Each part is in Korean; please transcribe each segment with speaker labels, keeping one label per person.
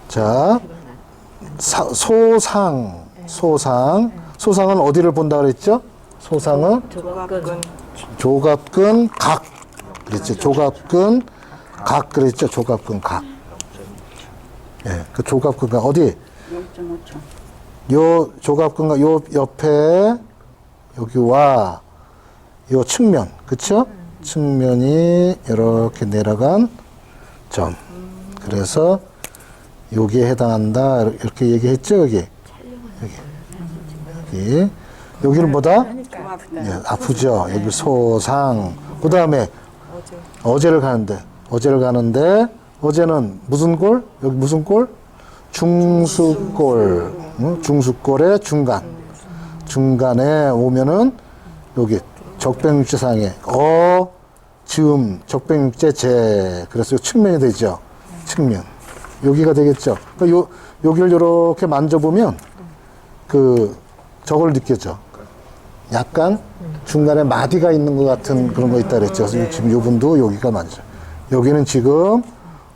Speaker 1: 자, 소상은 어디를 본다 그랬죠? 소상은 조갑근 각 그랬죠. 조갑근 각 그랬죠. 조갑근 각. 예, 그 조갑근 각 어디? 0.5초. 요 조갑근 각 요 옆에 여기와 요 측면, 그쵸? 측면이 이렇게 내려간 점. 그래서 여기에 해당한다 이렇게 얘기했죠. 여기를 뭐다? 예, 아프죠. 여기 소상. 그 다음에 어제를 가는데 어제는 무슨 골? 여기 무슨 골? 중수골. 응? 중수골의 중간에 오면은 여기 적백육제상에 지음 적백육제 제. 그래서 측면이 되죠. 측면. 여기가 되겠죠. 그러니까 여기를 이렇게 만져보면 저걸 느껴져. 약간 중간에 마디가 있는 것 같은 그런 거 있다 그랬죠. 그래서 지금 요분도 여기가 만져. 여기는 지금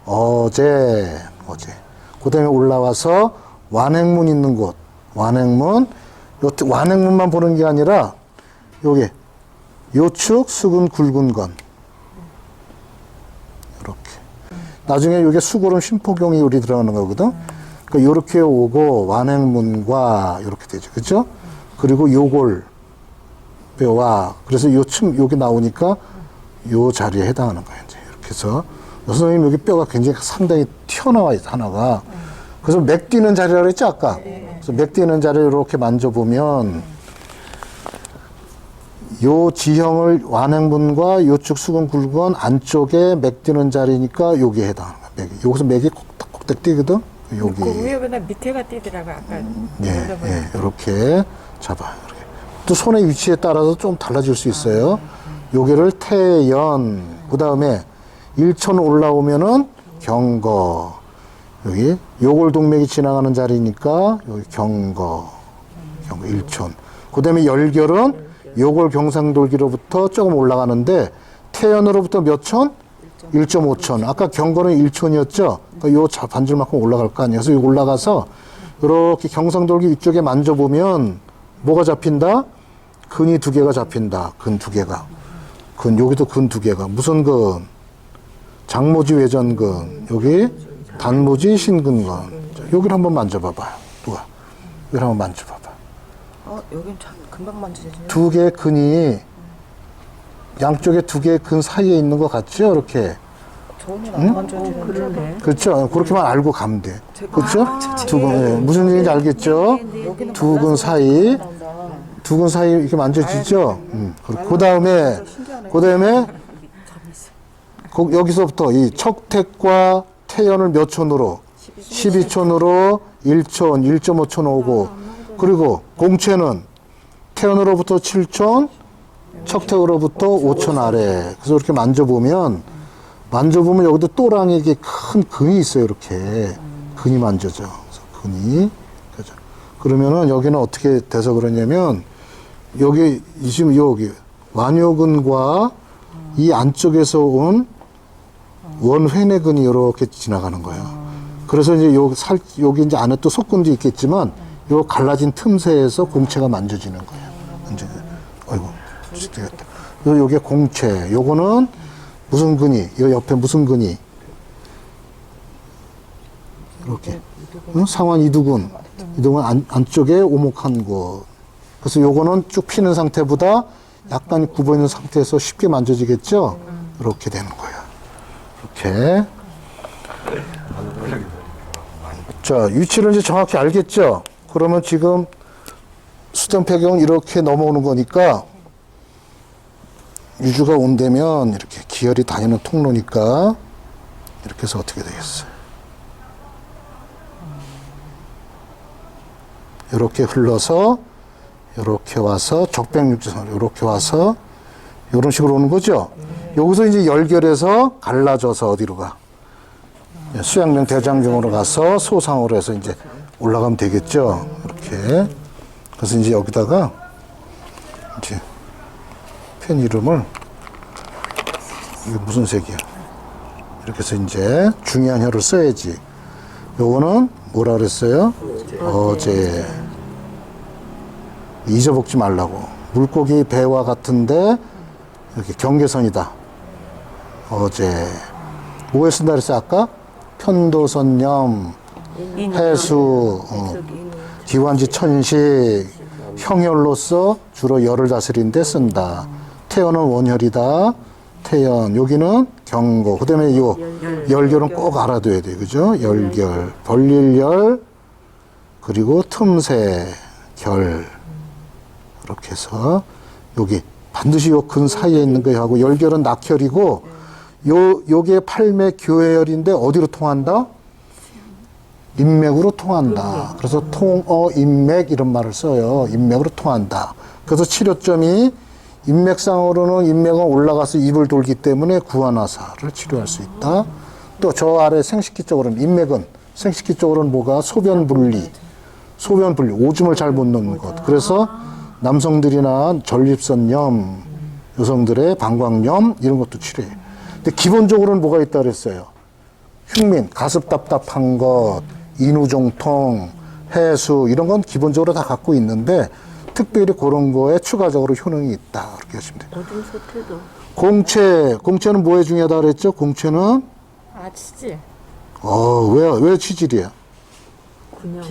Speaker 1: 어제. 그 다음에 올라와서 완행문 있는 곳. 완행문만 보는 게 아니라 여기 요축, 수근, 굵은 건. 이렇게. 나중에 이게 수고름 심포경이 우리 들어가는 거거든. 그러니까 요렇게 오고 완행문과 이렇게 되죠. 그죠? 그리고 요골 뼈와 그래서 여기 나오니까 요 자리에 해당하는 거예요. 이제 이렇게 해서 선생님 여기 뼈가 굉장히 상당히 튀어나와 있어 하나가. 그래서 맥 뛰는 자리라고 했죠 아까. 그래서 맥 뛰는 자리를 이렇게 만져보면 요 지형을 완행문과 요축 수근 굵은 안쪽에 맥 뛰는 자리니까 여기에 해당하는 거야. 여기서 맥이 콕딱 뛰거든. 여기.
Speaker 2: 그 위에보다 밑에가 뛰더라고 아까.
Speaker 1: 이렇게 잡아요. 이렇게. 또 손의 위치에 따라서 좀 달라질 수 있어요. 요게를 태연. 그 다음에 일천 올라오면은 경거. 여기 요골동맥이 지나가는 자리니까 여기 경거 일촌. 그 다음에 열결은 요골 경상돌기로부터 조금 올라가는데 태연으로부터 몇 촌? 1.5촌. 아까 경거는 1촌이었죠? 그러니까 요 반줄만큼 올라갈 거 아니에요. 그래서 여기 올라가서 이렇게 경상돌기 위쪽에 만져보면 뭐가 잡힌다? 근이 2개가 잡힌다. 근 2개가. 여기도 근 2개가. 무슨 근? 장모지 외전근. 여기 단모지 신근근. 여기를 한번 만져봐봐요. 누가? 여기를 한번 만져봐봐.
Speaker 2: 여긴 참 금방 만져지네.
Speaker 1: 2개의 근이 양쪽에 2개의 근 사이에 있는 것 같죠? 이렇게.
Speaker 2: 전혀 안 만져지는데.
Speaker 1: 그렇죠. 그렇게만 알고 가면 돼. 그렇죠? 무슨 얘기인지 알겠죠? 2근 사이. 2근 사이 이렇게 만져지죠? 그 다음에 여기서부터 이 척택과 태연을 몇 촌으로? 12촌으로 1촌, 1.5촌 오고, 그리고 공채는 태연으로부터 7촌, 척택으로부터 5촌 아래. 그래서 이렇게 만져보면 여기도 또랑에 이게 큰 근이 있어요. 이렇게. 근이 만져져. 그래서 근이. 그러면은 여기는 어떻게 돼서 그러냐면, 지금 여기 완요근과 이 안쪽에서 온 원회내근이 이렇게 지나가는 거예요. 그래서 이제 여기 이제 안에 또 속근도 있겠지만, 요 갈라진 틈새에서 공채가 만져지는 거예요. 아이고, 되겠다. 요게 공채. 요거는 무슨 근이? 요 옆에 무슨 근이? 이렇게. 상완 이두근. 이두근 안쪽에 오목한 곳. 그래서 요거는 쭉 피는 상태보다 약간 굽어 있는 상태에서 쉽게 만져지겠죠? 이렇게 되는 거예요. 이렇게. 자, 위치를 이제 정확히 알겠죠? 그러면 지금 수평폐경은 이렇게 넘어오는 거니까 유주가 온다면 이렇게 기혈이 다니는 통로니까 이렇게 해서 어떻게 되겠어요? 이렇게 흘러서 이렇게 와서 적백육제선 이렇게 와서 이런 식으로 오는 거죠. 여기서 이제 열결해서 갈라져서 어디로 가? 수양령 대장경으로 가서 소상으로 해서 이제 올라가면 되겠죠. 이렇게. 그래서 이제 여기다가 이제 펜 이름을 이게 무슨 색이야? 이렇게 해서 이제 중요한 혀를 써야지. 요거는 뭐라 그랬어요? 어제. 잊어먹지 말라고. 물고기 배와 같은데 이렇게 경계선이다. 어제. 뭐에 쓴다 그랬어요 아까? 편도선염, 해수, 기관지 천식, 형열로서 주로 열을 다스리는 데 쓴다. 태연은 원혈이다. 태연. 여기는 경고. 그 다음에 요 열결은 꼭 알아둬야 돼. 그죠? 열결. 벌릴열, 그리고 틈새, 결. 이렇게 해서 여기 반드시 요 근 사이에 있는 거 하고 열결은 낙혈이고 요게 팔매 교회열인데 어디로 통한다? 인맥으로 통한다. 그래서 통어 인맥 이런 말을 써요. 인맥으로 통한다. 그래서 치료점이 인맥상으로는 인맥은 올라가서 입을 돌기 때문에 구안화사를 치료할 수 있다. 또 저 아래 생식기 쪽으로는 인맥은 생식기 쪽으로는 뭐가 소변 분리, 오줌을 잘 못 넣는 것. 그래서 남성들이나 전립선염, 여성들의 방광염 이런 것도 치료해. 근데 기본적으로는 뭐가 있다 그랬어요? 흉민, 가습 답답한 것, 인후종통, 해수 이런 건 기본적으로 다 갖고 있는데 특별히 그런 거에 추가적으로 효능이 있다. 그렇게 하시면 돼요.
Speaker 3: 오줌 소태도.
Speaker 1: 공체는 뭐에 중요하다 그랬죠? 공체는
Speaker 2: 치질.
Speaker 1: 왜 치질이야?
Speaker 3: 그냥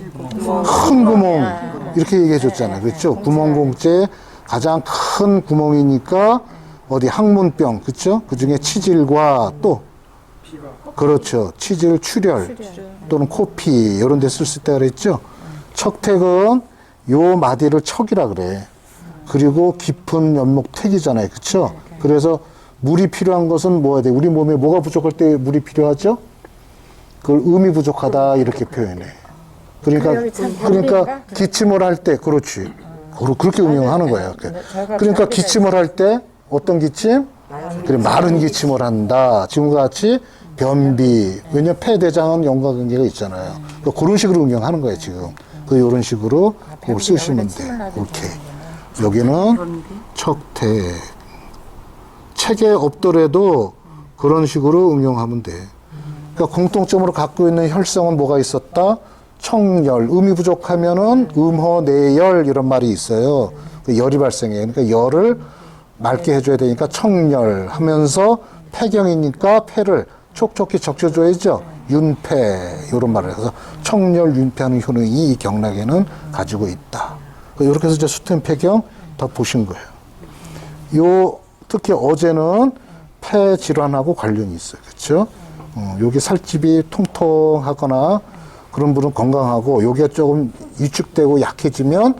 Speaker 1: 큰 구멍 이렇게 얘기해 줬잖아요. 그렇죠? 구멍공체 가장 큰 구멍이니까 어디 항문병 그렇죠? 그중에 치질과 또 그렇죠. 치질 출혈 또는 코피 이런 데 쓸 수 있다 그랬죠? 척택은 요 마디를 척이라 그래. 그리고 깊은 연목택이잖아요. 그렇죠? 그래서 물이 필요한 것은 뭐야 돼? 우리 몸에 뭐가 부족할 때 물이 필요하죠? 그걸 음이 부족하다 이렇게 표현해. 그러니까 기침을 할 때 그렇지. 그렇게 응용하는 거예요. 그러니까 기침을 할 때 어떤 기침? 그래 마른 기침을 한다. 지금과 같이 변비. 왜냐면 폐대장은 연관관계가 있잖아요. 그러니까 그런 식으로 응용하는 거예요 지금. 이런 식으로 그걸 쓰시면 돼. 이렇게. 여기는 척택. 책에 없더라도 그런 식으로 응용하면 돼. 그러니까 공통점으로 갖고 있는 혈성은 뭐가 있었다? 청열, 음이 부족하면은 음허내열 이런 말이 있어요. 열이 발생해요. 그러니까 열을 맑게 해줘야 되니까 청열 하면서 폐경이니까 폐를 촉촉히 적셔줘야죠. 윤폐 이런 말을 해서 청열, 윤폐하는 효능이 이 경락에는 가지고 있다. 이렇게 해서 이제 수튼 폐경 다 보신 거예요. 특히 어제는 폐 질환하고 관련이 있어요. 그렇죠? 여기 살집이 통통하거나 그런 분은 건강하고 여기가 조금 위축되고 약해지면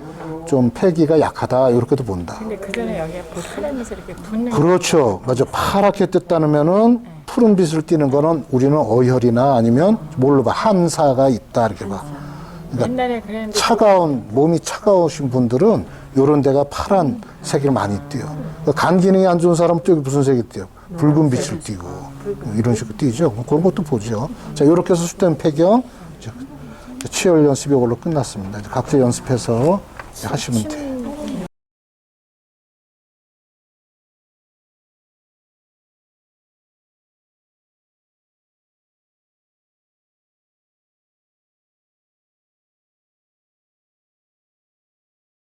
Speaker 1: 좀 폐기가 약하다 이렇게도 본다.
Speaker 2: 근데 그 전에 여기에 보스라면서 이렇게 붓는.
Speaker 1: 그렇죠. 맞아. 파랗게 떴다면은 푸른 빛을 띠는 거는 우리는 어혈이나 아니면 뭘로 봐? 한사가 있다 이렇게 봐. 그러니까
Speaker 2: 옛날에 그랬는데
Speaker 1: 몸이 차가우신 분들은 이런 데가 파란 색이 많이 띄요. 그러니까 간 기능이 안 좋은 사람은 저기 무슨 색이 띄요? 붉은 빛을 띄고 이런 식으로 띄죠. 그런 것도 보죠. 자, 이렇게 해서 수된 폐경 치열 연습이 이걸로 끝났습니다. 각자 연습해서 하시면 돼요.